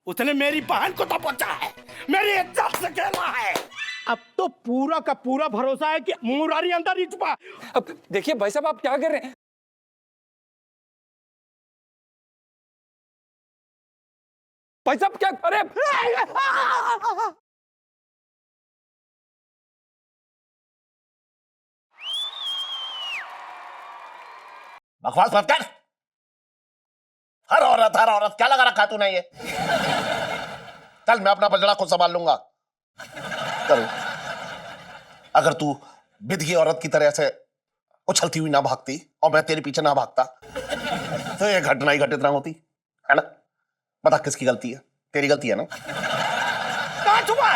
उसने मेरी बहन को दबोचा है, मेरी इज्जत से खेला है। अब तो पूरा का पूरा भरोसा है कि मुरारी अंदर ही छुपा। अब देखिए भाई साहब, आप क्या कर रहे हैं? भाई साहब क्या? अरे बकवास मत कर। हर औरत क्या लगा रखा तूने ये? चल मैं अपना बजड़ा खुद संभाल लूंगा। चल, अगर तू विध की औरत की तरह से उछलती हुई ना भागती और मैं तेरे पीछे ना भागता तो ये घटना ही घटित ना होती, है ना? बता किसकी गलती है? तेरी गलती है ना? कहाँ छुपा?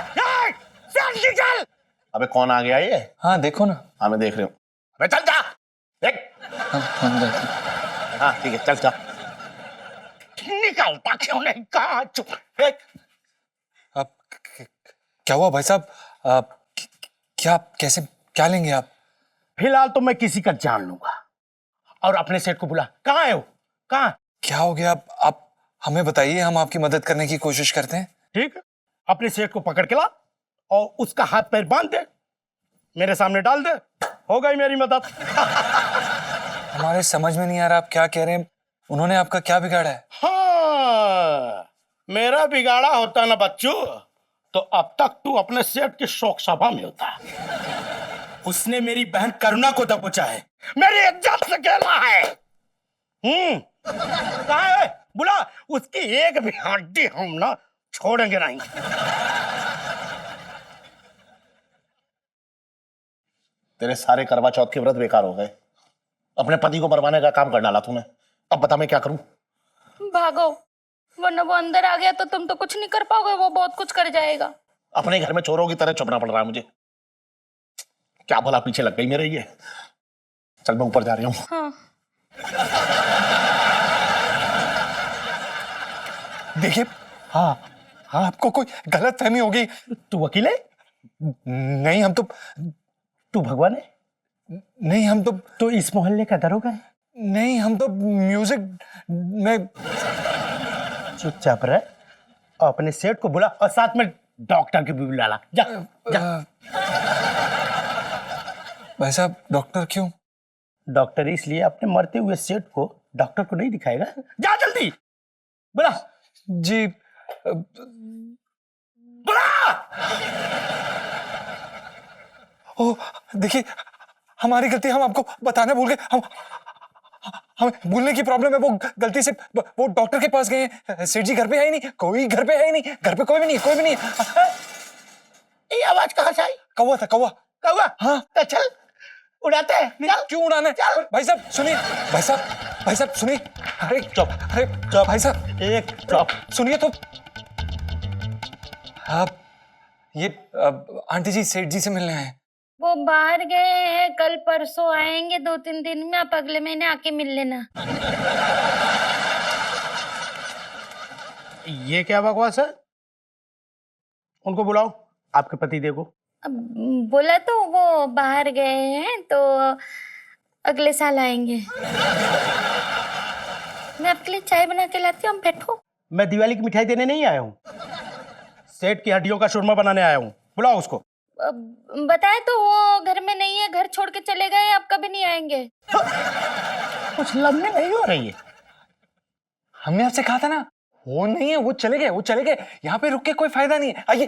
चल। अबे कौन आ गया ये? हाँ देखो ना। हाँ मैं देख रही हूँ। अबे चल जा देख। हाँ ठीक है, चल जा। निकलता क्यों नहीं? कहाँ छुप? अब क्या हुआ भाई साहब? क्या कैसे क्या लेंगे आप? फिलहाल तो मैं किसी का जान लूंगा। और अपने सेठ को बुला। कहाँ है वो? कहाँ? क्या हो गया? आप हमें बताइए, हम आपकी मदद करने की कोशिश करते हैं। ठीक है, अपने सेठ को पकड़ के ला और उसका हाथ पैर बांध दे, मेरे सामने डाल दे, हो गई मेरी मदद। हमारे समझ में नहीं आ रहा आप क्या कह रहे हैं। उन्होंने आपका क्या बिगाड़ा है? हाँ, मेरा बिगाड़ा होता ना बच्चों तो अब तक तू अपने सेठ की शोक सभा में होता। उसने मेरी बहन करुणा को दबोचा है, मेरी इज्जत से खेला है। कहाँ है? बुला, उसकी एक भी हड्डी हम ना छोड़ेंगे नहीं। तेरे सारे करवा चौथ के व्रत बेकार हो गए। अपने पति को मरवाने का काम कर डाला तूने। अब बता मैं क्या करूं? भागो, वरना वो अंदर आ गया तो तुम तो कुछ नहीं कर पाओगे, वो बहुत कुछ कर जाएगा। अपने घर में चोरों की तरह छुपना पड़ रहा है मुझे। क्या भला पीछे लग गई मेरे ये। चल मैं ऊपर जा रही हूँ। हाँ। देखिए, हाँ हाँ, आपको कोई गलत फहमी हो गई। तू वकील है? नहीं, हम तो तू भगवान है? नहीं, हम तो तो इस मोहल्ले का दरोगा है? नहीं, हम तो म्यूजिक में। चुपचाप रह और अपने सेठ को बुला और साथ में डॉक्टर की भी बुला ला। जा जा। भाई साहब, डॉक्टर क्यों? डॉक्टर इसलिए अपने मरते हुए सेठ को डॉक्टर को नहीं दिखाएगा। जा जल्दी बुला। जी। बुला। ओ देखिए, हमारी गलती, हम आपको बताना भूल गए। हमें भूलने की प्रॉब्लम है। वो गलती से वो डॉक्टर के पास गए हैं। सेठ जी घर पे है ही नहीं, कोई घर पे है ही नहीं, घर पे कोई भी नहीं, कोई भी नहीं। ये आवाज कहाँ से आई? कौवा था, कौवा। कौवा? हाँ। तो चल उड़ाते हैं। चल। क्यों उड़ाना है? चल। भाई साहब सुनिए, भाई साहब सुनिए। अरे चुप। अरे चुप। भाई साहब, एक चुप। सुनिए तो। आप ये आंटी जी सेठ जी से मिलने आए हैं। वो बाहर गए हैं, कल परसों आएंगे, 2-3 दिन में। आप अगले महीने आके मिल लेना। ये क्या बकवास है? उनको बुलाओ, आपके पति देखो। अब बोला तो वो बाहर गए हैं तो अगले साल आएंगे। मैं आपके लिए चाय बना के लाती हूँ, आप बैठो। मैं दिवाली की मिठाई देने नहीं आया हूँ, सेठ की हड्डियों का शोरमा बनाने आया हूँ। बुलाओ उसको। बताए तो वो घर में नहीं है, घर छोड़ के चले गए, आप कभी नहीं आएंगे। कुछ लम्बे नहीं हो रही है। हमने आपसे कहा था ना, वो नहीं है, वो चले गए, वो चले गए। यहाँ पे रुक के कोई फायदा नहीं है। आइए।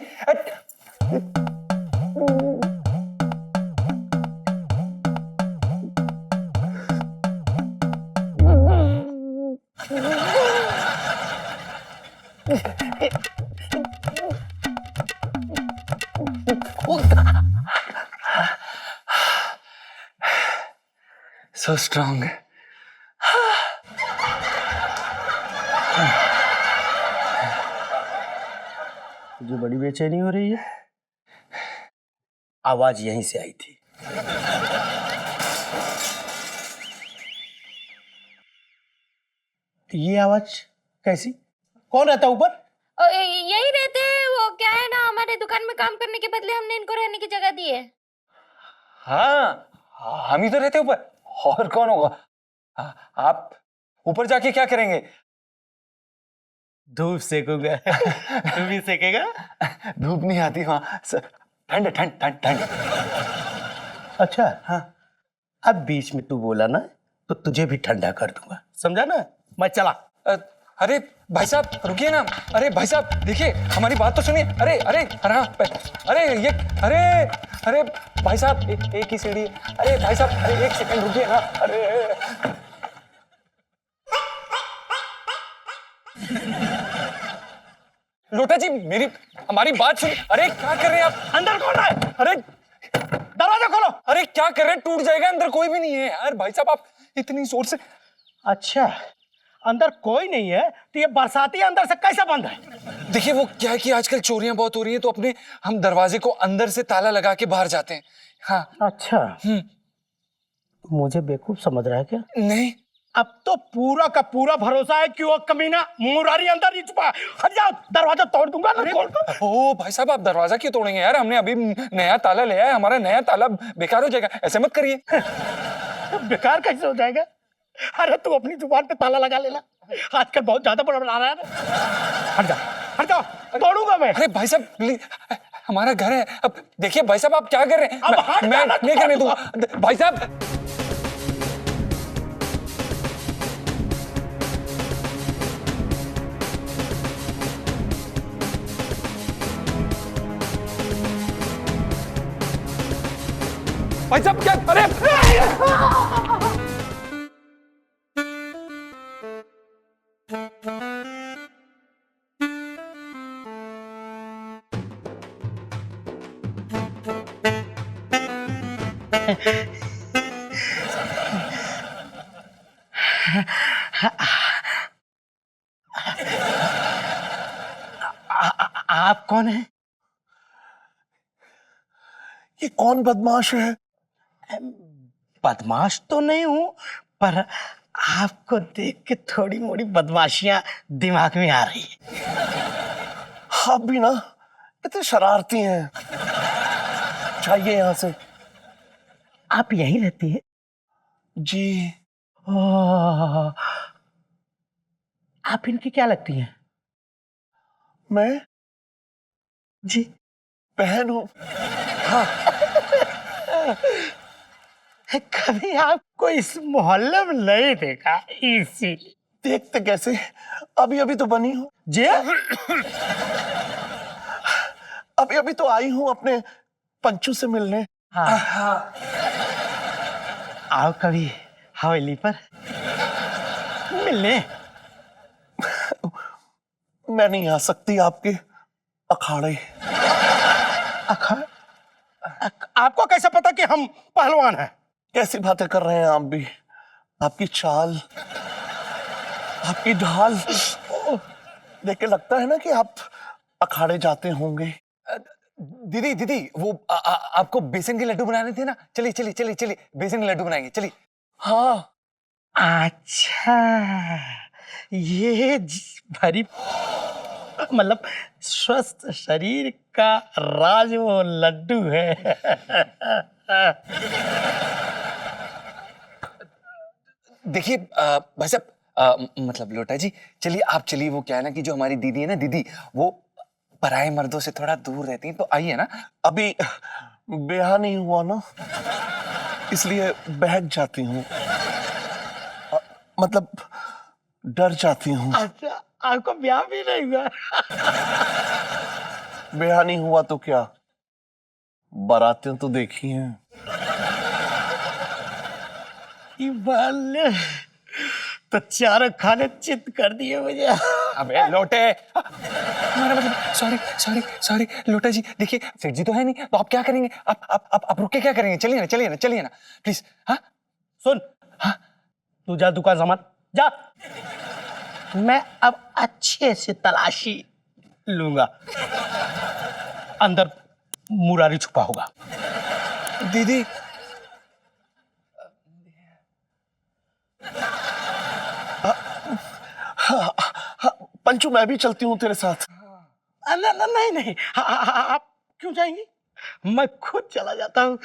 So strong. मुझे बड़ी बेचैनी हो रही है। आवाज यहीं से आई थी। ये आवाज कैसी? कौन रहता ऊपर? यही रहते हैं वो। क्या है ना, हमारे दुकान में काम करने के बदले हमने इनको रहने की जगह दी है। हाँ, हम ही तो रहते ऊपर, और कौन होगा? आप ऊपर जाके क्या करेंगे? धूप सेकूंगा। तू भी सेकेगा? धूप नहीं आती वहाँ ठंड ठंड ठंड ठंड। अच्छा हाँ, अब बीच में तू बोला ना तो तुझे भी ठंडा कर दूंगा, समझा ना? मैं चला। अरे भाई साहब रुकिए ना। अरे भाई साहब देखिए हमारी बात तो सुनिए। अरे अरे अरे हाँ, अरे ये अरे अरे भाई साहब एक ही सीढ़ी। अरे भाई साहब अरे 1 सेकंड रुकिए ना। अरे लोटा जी मेरी हमारी बात सुनिए। अरे क्या कर रहे हैं आप? अंदर कौन है? अरे दरवाजा खोलो। अरे क्या कर रहे हैं? टूट जाएगा, अंदर कोई भी नहीं है यार। भाई साहब आप इतनी जोर से। अच्छा अंदर कोई नहीं है तो ये बरसाती अंदर से कैसे बंद है? देखिए वो क्या है कि आजकल चोरियां बहुत हो रही हैं तो अपने हम दरवाजे को अंदर से ताला लगा के बाहर जाते हैं। हाँ। अच्छा मुझे बेवकूफ समझ रहा है क्या? नहीं अब तो पूरा का पूरा भरोसा है कि वो कमीना मुरारी अंदर ही छुपा है। हट जाओ, दरवाजा तोड़ दूंगा ना खोल कर। ओ भाई साहब आप दरवाजा क्यों तोड़ेंगे यार? हमने अभी नया ताला लिया है, हमारा नया ताला बेकार हो जाएगा। ऐसे मत करिए। बेकार कैसे हो जाएगा? अरे तू अपनी जुबान पे ताला लगा लेना, आजकल बहुत ज्यादा बड़ा बना रहा है। हट जाओ तोड़ूंगा मैं। अरे भाई साहब प्लीज हमारा घर है। अब देखिए भाई साहब आप क्या कर रहे हैं? अब हट मैं जाना, नहीं करने दूंगा भाई साहब। भाई साहब क्या? अरे आप कौन है? ये कौन बदमाश है? बदमाश तो नहीं हूं, पर आपको देख के थोड़ी मोड़ी बदमाशियां दिमाग में आ रही है। आप भी ना इतने शरारती हैं। चाहिए यहां से। आप यहीं रहती है? जी ओह, आप इनकी क्या लगती हैं? मैं जी बहन हूं। कभी आपको इस मोहल्ले में नहीं देखा, इसीलिए। देखते कैसे, अभी अभी तो बनी हूं। जी अभी अभी तो आई हूं अपने पंचू से मिलने। हाँ आओ कभी हवेली पर मिलने। मैं नहीं आ सकती आपके अखाड़े। आपको कैसे पता कि हम पहलवान हैं? कैसी बातें कर रहे हैं आप भी? आपकी चाल, आपकी ढाल देख के लगता है ना कि आप अखाड़े जाते होंगे। दीदी दीदी वो आपको बेसन के लड्डू बनाने थे ना। चलिए चलिए चलिए चलिए बेसन के लड्डू बनाएंगे चलिए। हाँ अच्छा ये भरी मतलब स्वस्थ शरीर का राज वो लड्डू है। देखिए भाई साहब मतलब लोटा जी चलिए आप चलिए। वो क्या है ना कि जो हमारी दीदी है ना, दीदी वो पराये मर्दों से थोड़ा दूर रहती हैं, तो आइए ना। अभी ब्याह नहीं हुआ ना, इसलिए बहक जाती हूँ। मतलब डर जाती हूँ। अच्छा आपको ब्याह भी नहीं हुआ? ब्याह नहीं हुआ तो क्या, बारातें तो देखी हैं। तो चारों खाने चित कर दिए मुझे। अबे लोटे हमारा मतलब सॉरी सॉरी सॉरी लोटा जी। देखिए सेठ जी तो है नहीं, तो आप क्या करेंगे? आप रुक के क्या करेंगे? चलिए ना चलिए ना चलिए ना प्लीज। हाँ सुन, हाँ तू जा दुकान संभाल जा, मैं अब अच्छे से तलाशी लूंगा। अंदर मुरारी छुपा होगा। दीदी पंचू मैं भी चलती हूँ तेरे साथ। नहीं नहीं आप क्यों जाएंगी? मैं खुद चला जाता हूँ,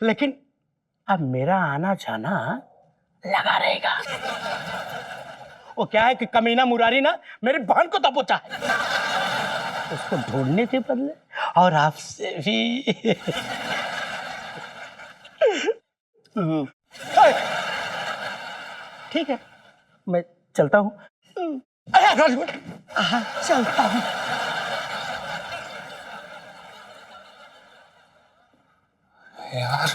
लेकिन अब मेरा आना जाना लगा रहेगा। वो क्या है कि कमीना मुरारी ना मेरी बहन को दबोचा है, उसको ढूंढने के बदले और आपसे भी। ठीक है, मैं चलता हूँ। चलता हूँ। यार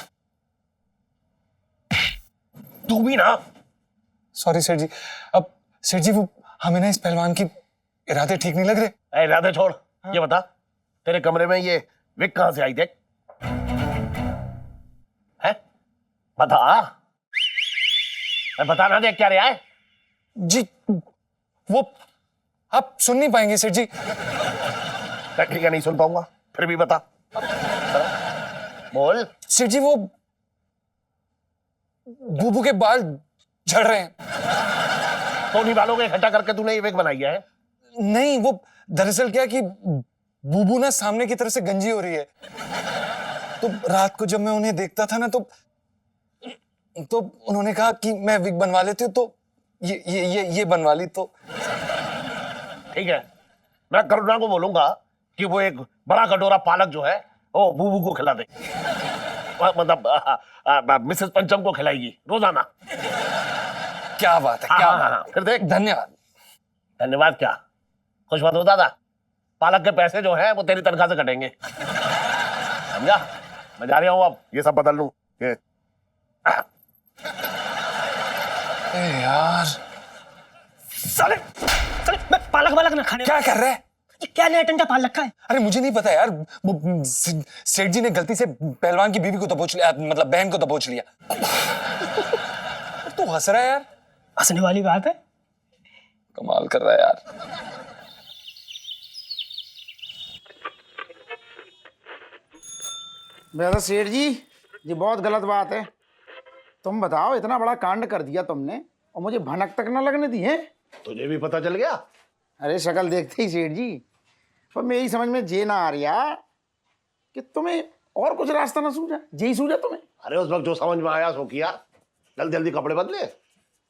तू भी ना। सॉरी सेठ जी। अब सेठ जी वो हमें ना इस पहलवान की इरादे ठीक नहीं लग रहे। इरादे छोड़, ये बता तेरे कमरे में ये विग कहां से आई? देख है, बता। बता ना, देख क्या रहा है? जी वो आप सुन नहीं पाएंगे सेठ जी। ठीक है, नहीं सुन पाऊंगा, फिर भी बता। बोल। सेठ जी वो बूबू के बाल झड़ रहे हैं। तो उन्हीं बालों को इकट्ठा करके तूने ये विग बनाई है? नहीं, वो दरअसल क्या कि बूबू ना सामने की तरफ से गंजी हो रही है, तो रात को जब मैं उन्हें देखता था ना तो उन्होंने कहा कि मैं विग बनवा लेती हूँ, तो ये बनवा ली। तो ठीक है, मैं करुणा को बोलूंगा कि वो एक बड़ा कटोरा पालक जो है वो बूबू को खिला दे। मतलब मिसेस पंचम को खिलाएगी रोजाना। क्या बात है, क्या बात है। फिर देख। धन्यवाद। धन्यवाद क्या, खुश मत हो दादा, पालक के पैसे जो है वो तेरी तनख्वाह से कटेंगे, समझा? मैं जा रहा हूँ, अब ये सब बदल लूं। ये यार साले साले, मैं पालक ना खाने। क्या कर रहा है? ये क्या नया टंटा पाल रखा है? अरे मुझे नहीं पता यार, वो सेठ जी ने गलती से पहलवान की बीवी को दबोच लिया, मतलब बहन को दबोच लिया। तू हंस रहा है यार? हंसने वाली बात है। कमाल कर रहा है यार। वैसे सेठ जी, ये बहुत गलत बात है। तुम बताओ, इतना बड़ा कांड कर दिया तुमने और मुझे भनक तक ना लगने दी है। तुझे भी पता चल गया? अरे शक्ल देखते ही सेठ जी, पर मेरी समझ में ये ना आ रहा कि तुम्हें और कुछ रास्ता ना सूझा, यही सूझा तुम्हें। अरे उस वक्त जो समझ में आया सो किया, जल्दी जल्दी कपड़े बदले,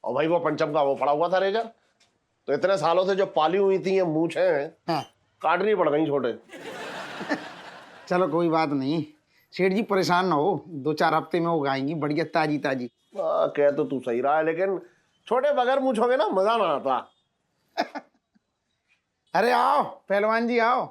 और भाई वो पंचम का वो पड़ा हुआ था रेजर, तो इतने सालों से जो पाली हुई थी ये मूछें हाँ। काटनी पड़ गई छोटे। चलो कोई बात नहीं सेठ जी, परेशान ना हो, 2-4 हफ्ते में उगाएंगी बढ़िया ताजी ताजी। कह तो तू सही रहा है, लेकिन छोटे बगैर मूछोगे ना मजा ना आता। अरे आओ पहलवान जी आओ।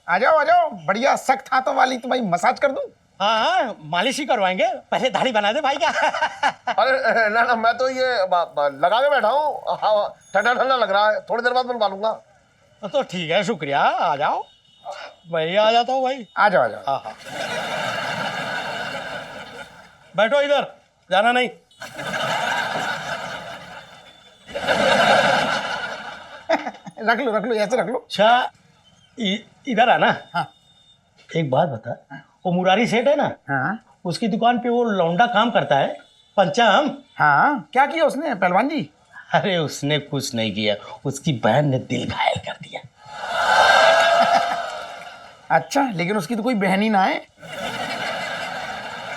आ जाओ, बढ़िया सख्त हाथों वाली तुम्हारी मसाज कर दूं। हाँ हाँ, मालिश ही करवाएंगे, पहले दाढ़ी बना दे भाई का। अरे ना, मैं तो ये लगा के बैठा हूँ, ठंडा ठंडा लग रहा है, थोड़ी देर बाद बनवा लूंगा। तो ठीक है, शुक्रिया, आ जाओ। मैं आ जाता हूँ भाई। आ जाओ। हाँ हाँ, बैठो इधर, जाना नहीं। रख लो ऐसे रख लो। अच्छा, इधर आना। हाँ। एक बात बता, वो मुरारी सेठ है ना, हाँ उसकी दुकान पे वो लौंडा काम करता है, पंचम। हाँ, क्या किया उसने पहलवान जी? अरे उसने कुछ नहीं किया, उसकी बहन ने दिल घायल कर दिया। अच्छा, लेकिन उसकी तो कोई बहन ही ना है।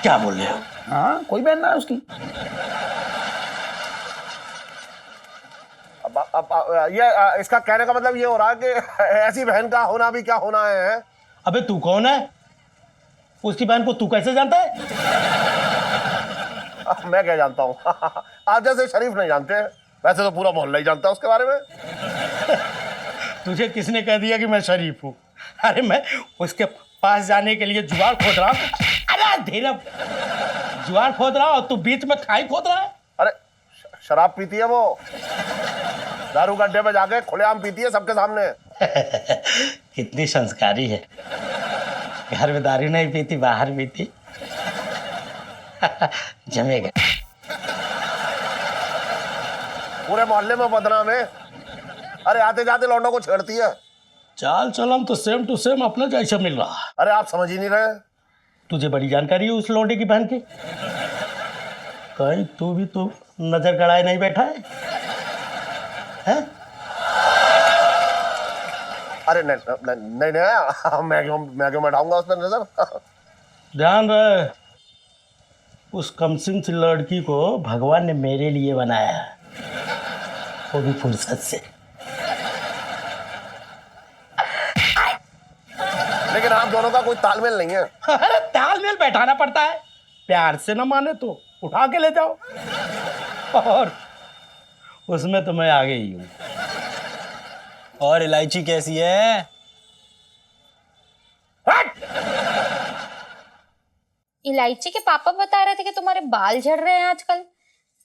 क्या बोल रहे हो? हाँ, कोई बहन ना है उसकी। ये इसका कहने का मतलब ये हो रहा है कि ऐसी बहन का होना भी क्या होना है? अबे तू कौन है? उसकी बहन को तू कैसे जानता है? मैं क्या जानता हूँ? आप जैसे शरीफ नहीं जानते, वैसे तो पूरा मोहल्ला ही जानता है उसके बारे में। तुझे किसने कह दिया कि मैं शरीफ हूँ? अरे मैं उसके पास जाने के लिए जुगाड़ खोद रहा हूँ। अरे धीरे, जुगाड़ खोद रहा और तू बीच में खाई खोद रहा है। अरे शराब पीती है वो, दारू गड्ढे पे जाके खुलेआम पीती है सबके सामने। कितनी संस्कारी है, घर में दारू नहीं पीती, बाहर पीती। जमेगा। पूरे मोहल्ले में बदनाम है। अरे आते जाते लौंडों को छेड़ती है। चाल चलन तो सेम टू सेम अपना जैसा मिल रहा है। अरे आप समझ ही नहीं रहे। तुझे बड़ी जानकारी है उस लौंडे की बहन की। कहीं तू भी तो नजर गड़ाए नहीं बैठा है? हैं? अरे नहीं नहीं नहीं, मैं क्यों बैठाऊंगा उस पर नजर। ध्यान रहे, उस कमसिन सी लड़की को भगवान ने मेरे लिए बनाया है, वो भी फुर्सत से। लेकिन आप दोनों का कोई तालमेल नहीं है। अरे तालमेल बैठाना पड़ता है, प्यार से ना माने तो उठा के ले जाओ, और उसमें तो मैं आगे ही हूँ। और इलायची कैसी है? हट! इलायची के पापा बता रहे थे कि तुम्हारे बाल झड़ रहे हैं आजकल,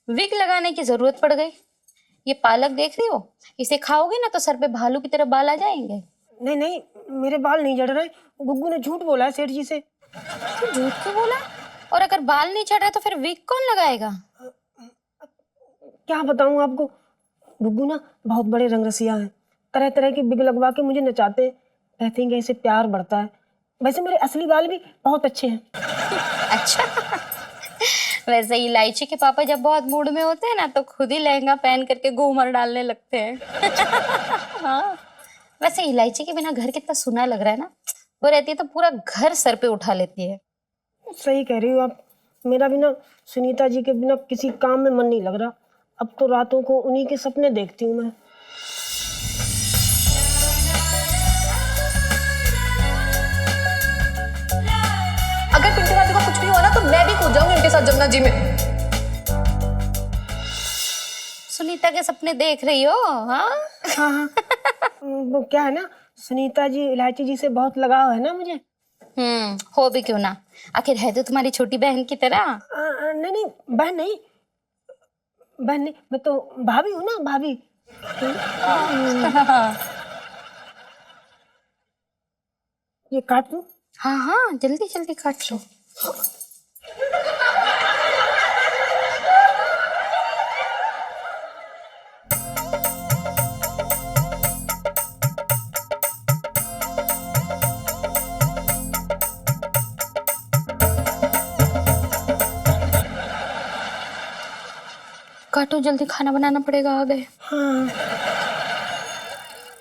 विग लगाने की जरूरत पड़ गई। ये पालक देख रही हो, इसे खाओगे ना तो सर पे भालू की तरह बाल आ जाएंगे। नहीं नहीं, मेरे बाल नहीं झड़ रहे, गुग्गू ने झूठ बोला है सेठ जी से। तो झूठ क्यों बोला? और अगर बाल नहीं झड़ रहे तो फिर विग कौन लगाएगा? क्या बताऊं आपको, गुग्गू ना बहुत बड़े रंगरसिया हैं, तरह तरह की बिग लगवा के मुझे नचाते हैं, कहते हैं कि इससे प्यार बढ़ता है। वैसे मेरे असली बाल भी बहुत अच्छे हैं। अच्छा। वैसे इलायची के पापा जब बहुत मूड में होते हैं ना तो खुद ही लहंगा पहन करके घूमर डालने लगते हैं। हाँ। वैसे इलायची के बिना घर कितना सुना लग रहा है ना, वो रहती है तो पूरा घर सर पे उठा लेती है। सही कह रही हो आप, मेरा बिना सुनीता जी के बिना किसी काम में मन नहीं लग रहा। अब तो रातों को उन्हीं के सपने देखती हूँ मैं। अगर पिंटू भाभी को कुछ भी हुआ ना तो मैं भी कूद जाऊंगी उनके साथ जमुना जी में। सुनीता के सपने देख रही हो? हाँ हाँ हाँ। वो क्या है ना, सुनीता जी इलायची जी से बहुत लगाव है ना मुझे। हो भी क्यों ना, आखिर है तो तुम्हारी छोटी बहन की तरह। नहीं नहीं, बहन नहीं, बहन नहीं, मैं तो भाभी हूँ ना, भाभी। ये काट दूँ? हाँ हाँ, जल्दी जल्दी काट लो। काटो जल्दी, खाना बनाना पड़ेगा, आ गए। हाँ।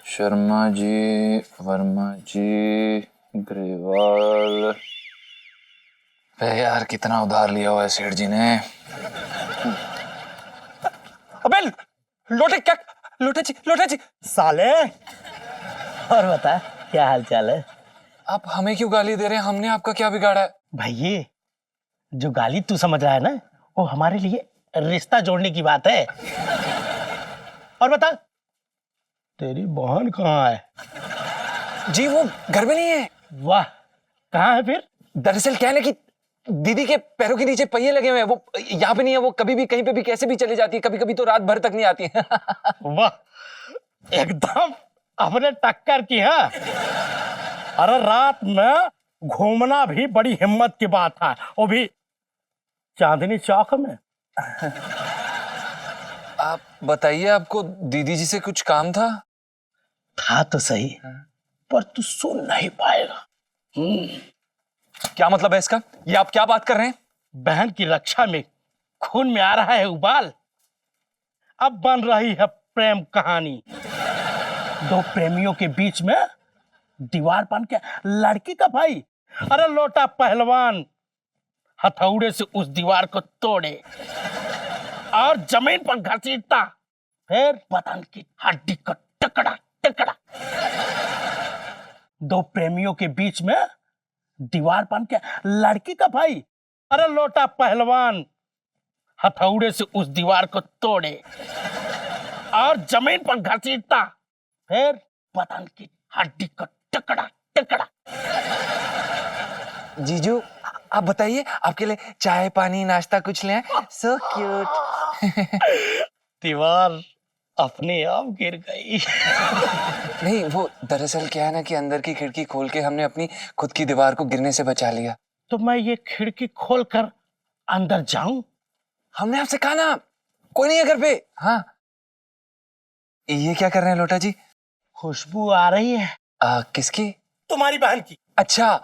शर्मा जी, वर्मा जी, ग्रेवाल। अबे यार कितना उधार लिया हुआ है सेठ जी ने। अबे लोटे, क्या लोटा जी साले, और बता क्या हाल चाल है? आप हमें क्यों गाली दे रहे हैं? हमने आपका क्या बिगाड़ा है? भाई ये जो गाली तू समझ रहा है ना, वो हमारे लिए रिश्ता जोड़ने की बात है। और बता, तेरी बहन कहाँ है? जी वो घर में नहीं है। वाह, कहाँ है फिर? दरअसल क्या है ना कि दीदी के पैरों के नीचे पहिए लगे हुए हैं, वो यहाँ पे नहीं है। वो कभी भी कहीं पे भी कैसे भी चली जाती है, कभी कभी तो रात भर तक नहीं आती है। वाह, एकदम अपने टक्कर की है। अरे रात में घूमना भी बड़ी हिम्मत की बात है, वो भी चांदनी चौक में। आप बताइए, आपको दीदी जी से कुछ काम था? था तो सही, पर तू सुन नहीं पाएगा। क्या मतलब है इसका? ये आप क्या बात कर रहे हैं? बहन की रक्षा में खून में आ रहा है उबाल। अब बन रही है प्रेम कहानी। दो प्रेमियों के बीच में दीवार बन के लड़की का भाई, अरे लोटा पहलवान हथौड़े से उस दीवार को तोड़े और जमीन पर घसीटता, फिर बदन की हड्डी को टुकड़ा टुकड़ा। दो प्रेमियों के बीच में दीवार बन के लड़की का भाई, अरे लोटा पहलवान हथौड़े से उस दीवार को तोड़े और जमीन पर घसीटता, फिर बदन की हड्डी को टुकड़ा टुकड़ा। जीजू आप बताइए, आपके लिए चाय पानी नाश्ता कुछ ले आए? So cute. दीवार अपने आप गिर गई। नहीं, वो दरअसल क्या है ना कि अंदर की खिड़की खोल के हमने अपनी खुद की दीवार को गिरने से बचा लिया। तो मैं ये खिड़की खोलकर अंदर जाऊं? हमने आपसे कहा ना कोई नहीं है घर पे। हाँ, ये क्या कर रहे हैं लोटा जी? खुशबू आ रही है। किसकी? तुम्हारी बहन की। अच्छा,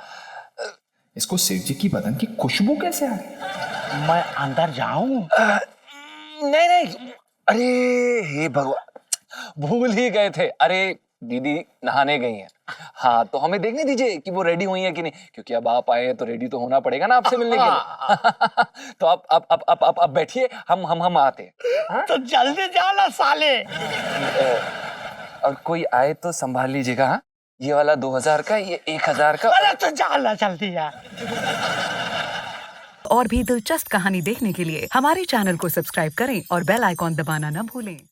इसको सेठ जी की बदन की खुशबू कैसे आ रही? मैं अंदर जाऊं? नहीं नहीं, अरे हे भगवान, भूल ही गए थे। अरे दीदी नहाने गई हैं। हाँ तो हमें देखने दीजिए कि वो रेडी हुई हैं कि नहीं, क्योंकि अब आप आए हैं तो रेडी तो होना पड़ेगा ना आपसे मिलने के लिए। तो आप बैठिए, हम आते हैं। तो जल्दी जाना साले। और कोई आए तो संभाल लीजिएगा। हाँ, ये वाला 2000 का, ये 1000 का। अरे तो जाना जल्दी यार। और भी दिलचस्प कहानी देखने के लिए हमारे चैनल को सब्सक्राइब करें और बेल आइकॉन दबाना न भूलें।